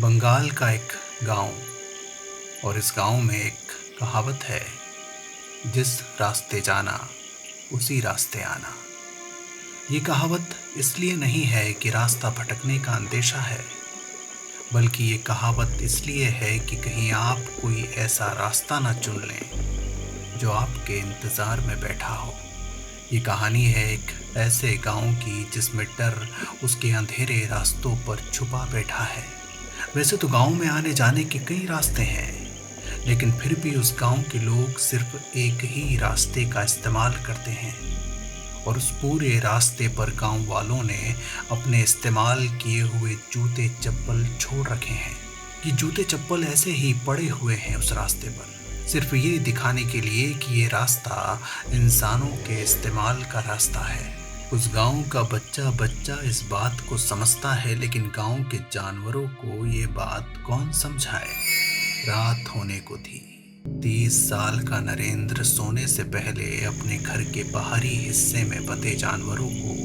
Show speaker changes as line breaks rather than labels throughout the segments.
बंगाल का एक गांव और इस गांव में एक कहावत है, जिस रास्ते जाना उसी रास्ते आना। ये कहावत इसलिए नहीं है कि रास्ता भटकने का अंदेशा है, बल्कि ये कहावत इसलिए है कि कहीं आप कोई ऐसा रास्ता ना चुन लें जो आपके इंतज़ार में बैठा हो। ये कहानी है एक ऐसे गांव की जिसमें डर उसके अंधेरे रास्तों पर छुपा बैठा है। वैसे तो गांव में आने जाने के कई रास्ते हैं, लेकिन फिर भी उस गांव के लोग सिर्फ एक ही रास्ते का इस्तेमाल करते हैं और उस पूरे रास्ते पर गांव वालों ने अपने इस्तेमाल किए हुए जूते चप्पल छोड़ रखे हैं। ये जूते चप्पल ऐसे ही पड़े हुए हैं उस रास्ते पर, सिर्फ ये दिखाने के लिए कि ये रास्ता इंसानों के इस्तेमाल का रास्ता है। उस गांव का बच्चा बच्चा इस बात को समझता है, लेकिन गांव के जानवरों को ये बात कौन समझाए। रात होने को थी। 30 साल का नरेंद्र सोने से पहले अपने घर के बाहरी हिस्से में बंधे जानवरों को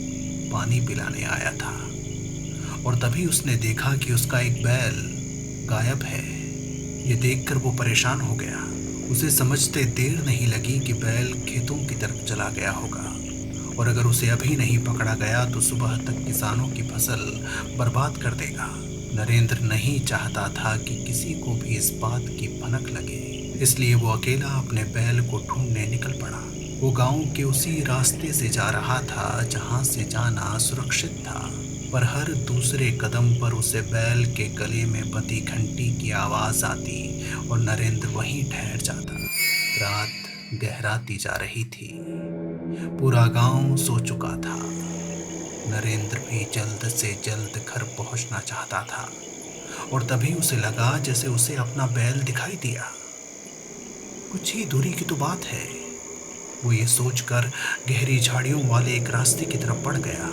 पानी पिलाने आया था और तभी उसने देखा कि उसका एक बैल गायब है। ये देखकर वो परेशान हो गया। उसे समझते देर नहीं लगी कि बैल खेतों की तरफ चला गया होगा और अगर उसे अभी नहीं पकड़ा गया तो सुबह तक किसानों की फसल बर्बाद कर देगा। नरेंद्र नहीं चाहता था कि किसी को भी इस बात की भनक लगे, इसलिए वो अकेला अपने बैल को ढूंढने निकल पड़ा। वो गांव के उसी रास्ते से जा रहा था जहां से जाना सुरक्षित था, पर हर दूसरे कदम पर उसे बैल के गले में बंधी घंटी की आवाज आती और नरेंद्र वहीं ठहर जाता। रात गहराती जा रही थी। पूरा गांव सो चुका था। नरेंद्र भी जल्द से जल्द घर पहुंचना चाहता था और तभी उसे लगा जैसे उसे अपना बैल दिखाई दिया। कुछ ही दूरी की तो बात है। वो ये सोचकर गहरी झाड़ियों वाले एक रास्ते की तरफ बढ़ गया।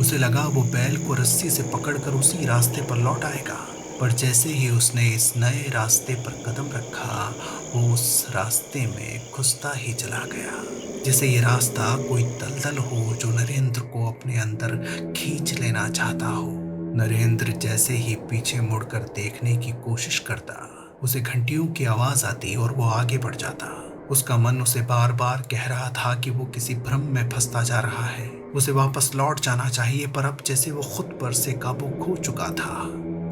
उसे लगा वो बैल को रस्सी से पकड़कर उसी रास्ते पर लौट आएगा, पर जैसे ही उसने इस नए रास्ते पर कदम रखा, वो उस रास्ते में घुसता ही चला गया। जैसे ये रास्ता कोई दलदल हो जो नरेंद्र को अपने अंदर खींच लेना चाहता हो। नरेंद्र जैसे ही पीछे मुड़कर देखने की कोशिश करता, उसे घंटियों की आवाज आती और वो आगे बढ़ जाता। उसका मन उसे बार बार कह रहा था कि वो किसी भ्रम में फंसता जा रहा है। उसे वापस लौट जाना चाहिए, पर अब जैसे वो खुद पर से काबू खो चुका था।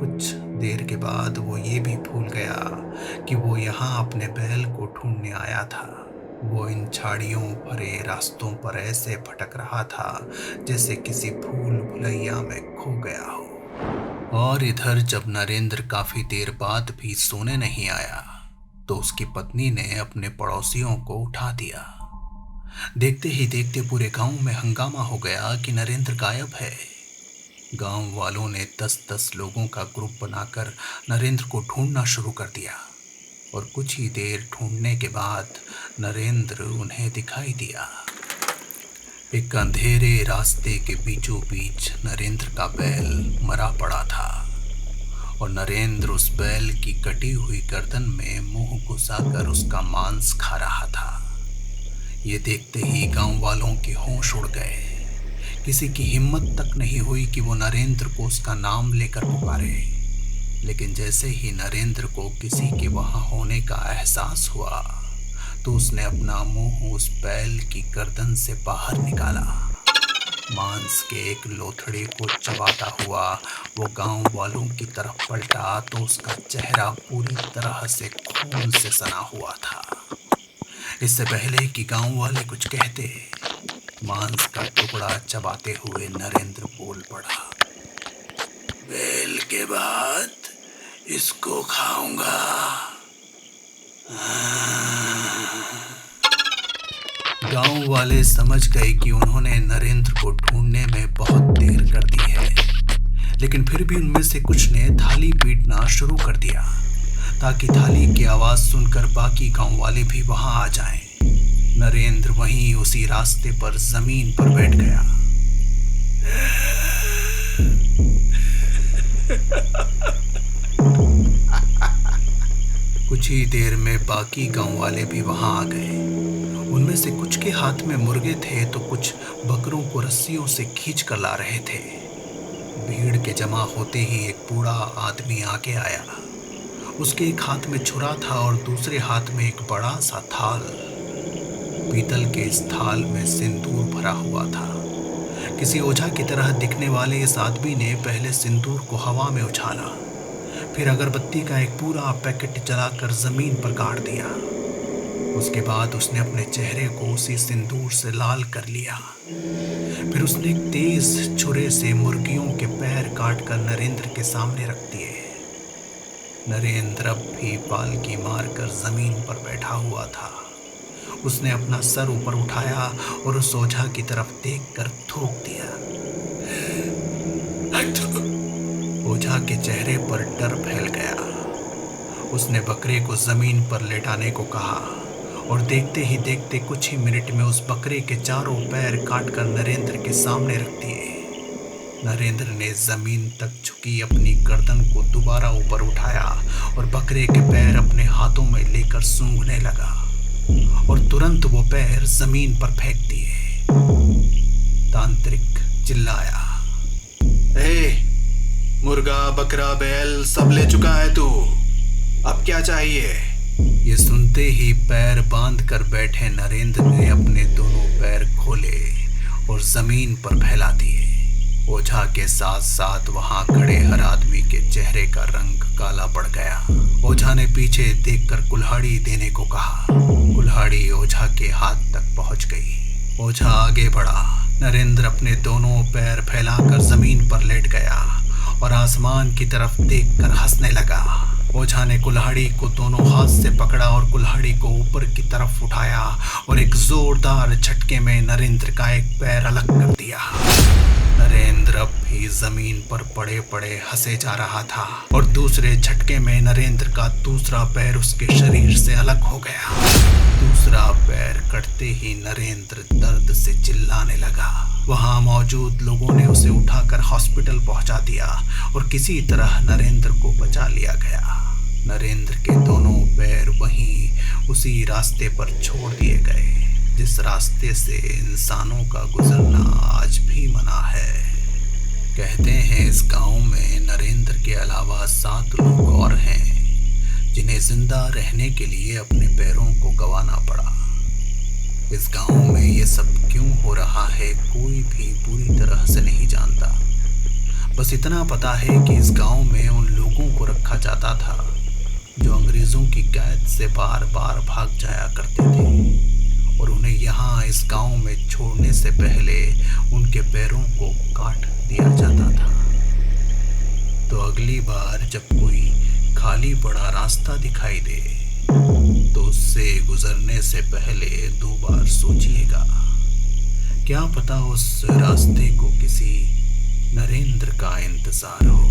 कुछ देर के बाद वो ये भी भूल गया कि वो यहाँ अपने बैल को ढूंढने आया था। वो इन झाड़ियों भरे रास्तों पर ऐसे भटक रहा था जैसे किसी भूल भुलैया में खो गया हो। और इधर जब नरेंद्र काफी देर बाद भी सोने नहीं आया तो उसकी पत्नी ने अपने पड़ोसियों को उठा दिया। देखते ही देखते पूरे गांव में हंगामा हो गया कि नरेंद्र गायब है। गांव वालों ने 10-10 लोगों का ग्रुप बनाकर नरेंद्र को ढूंढना शुरू कर दिया और कुछ ही देर ढूंढने के बाद नरेंद्र उन्हें दिखाई दिया। एक अंधेरे रास्ते के बीचों बीच नरेंद्र का बैल मरा पड़ा था और नरेंद्र उस बैल की कटी हुई गर्दन में मुंह घुसाकर उसका मांस खा रहा था। ये देखते ही गांव वालों के होश उड़ गए। किसी की हिम्मत तक नहीं हुई कि वो नरेंद्र को उसका नाम लेकर पुकारे, लेकिन जैसे ही नरेंद्र को किसी के वहां होने का एहसास हुआ तो उसने अपना मुंह उस बैल की गर्दन से बाहर निकाला। मांस के एक लोथड़े को चबाता हुआ वो गांव वालों की तरफ पलटा तो उसका चेहरा पूरी तरह से खून से सना हुआ था। इससे पहले कि गांव वाले कुछ कहते, मांस का टुकड़ा चबाते हुए नरेंद्र बोल पड़ा, बैल के बाद इसको खाऊंगा। गांव वाले समझ गए कि उन्होंने नरेंद्र को ढूंढने में बहुत देर कर दी है, लेकिन फिर भी उनमें से कुछ ने थाली पीटना शुरू कर दिया ताकि थाली की आवाज सुनकर बाकी गांव वाले भी वहां आ जाएं। नरेंद्र वहीं उसी रास्ते पर जमीन पर बैठ गया। कुछ ही देर में बाकी गांव वाले भी वहां आ गए। उनमें से कुछ के हाथ में मुर्गे थे तो कुछ बकरों को रस्सियों से खींच कर ला रहे थे। भीड़ के जमा होते ही एक बूढ़ा आदमी आगे आया। उसके एक हाथ में छुरा था और दूसरे हाथ में एक बड़ा सा थाल। पीतल के इस थाल में सिंदूर भरा हुआ था। किसी ओझा की तरह दिखने वाले इस आदमी ने पहले सिंदूर को हवा में उछाला, फिर अगरबत्ती का एक पूरा पैकेट जलाकर जमीन पर गाड़ दिया। उसके बाद उसने अपने चेहरे को उसी सिंदूर से लाल कर लिया। फिर उसने एक तेज छुरे से मुर्गियों के पैर काटकर नरेंद्र के सामने रख दिए। नरेंद्र अब भी पालकी मारकर जमीन पर बैठा हुआ था। उसने अपना सर ऊपर उठाया और उस ओझा की तरफ देखकर थूक दिया। ओझा के चेहरे पर डर फैल गया। उसने बकरे को जमीन पर लेटाने को कहा और देखते ही देखते कुछ ही मिनट में उस बकरे के चारों पैर काटकर नरेंद्र के सामने रख दिए। नरेंद्र ने जमीन तक झुकी अपनी गर्दन को दोबारा ऊपर उठाया और बकरे के पैर अपने हाथों में लेकर सूंघने लगा और तुरंत वो पैर जमीन पर फेंक दिए। तांत्रिक चिल्लाया, ए, मुर्गा बकरा बैल सब ले चुका है तू, अब क्या चाहिए? ये सुनते ही पैर बांध कर बैठे नरेंद्र ने अपने दोनों पैर खोले और जमीन पर फैला दिए। ओझा के साथ साथ वहां खड़े हर आदमी के चेहरे का रंग काला पड़ गया। ओझा ने पीछे देखकर कुल्हाड़ी देने को कहा। कुल्हाड़ी ओझा के हाथ तक पहुंच गई। ओझा आगे बढ़ा। नरेंद्र अपने दोनों पैर फैलाकर जमीन पर लेट गया और आसमान की तरफ देखकर हंसने लगा। ओझा ने कुल्हाड़ी को दोनों हाथ से पकड़ा और कुल्हाड़ी को ऊपर की तरफ उठाया और एक जोरदार झटके में नरेंद्र का एक पैर अलग कर दिया। नरेंद्र अब भी जमीन पर पड़े पड़े हंसे जा रहा था और दूसरे झटके में नरेंद्र का दूसरा पैर उसके शरीर से अलग हो गया। दूसरा पैर कटते ही नरेंद्र दर्द से चिल्लाने लगा। वहां मौजूद लोगों ने उसे उठाकर हॉस्पिटल पहुंचा दिया और किसी तरह नरेंद्र को बचा लिया गया। नरेंद्र के दोनों पैर वहीं उसी रास्ते पर छोड़ दिए गए जिस रास्ते से इंसानों का गुजरना आज भी मना है। कहते हैं इस गांव में नरेंद्र के अलावा 7 लोग और हैं जिन्हें जिंदा रहने के लिए अपने पैरों को गंवाना पड़ा। इस गांव में ये सब क्यों हो रहा है कोई भी पूरी तरह से नहीं जानता। बस इतना पता है कि इस गांव में उन लोगों को रखा जाता था जो अंग्रेजों की कैद से बार बार भाग जाया करते थे और उन्हें यहाँ इस गांव में छोड़ने से पहले उनके पैरों को काट दिया जाता था। तो अगली बार जब कोई खाली पड़ा रास्ता दिखाई दे तो उससे गुजरने से पहले 2 बार सोचिएगा। क्या पता उस रास्ते को किसी नरेंद्र का इंतजार हो।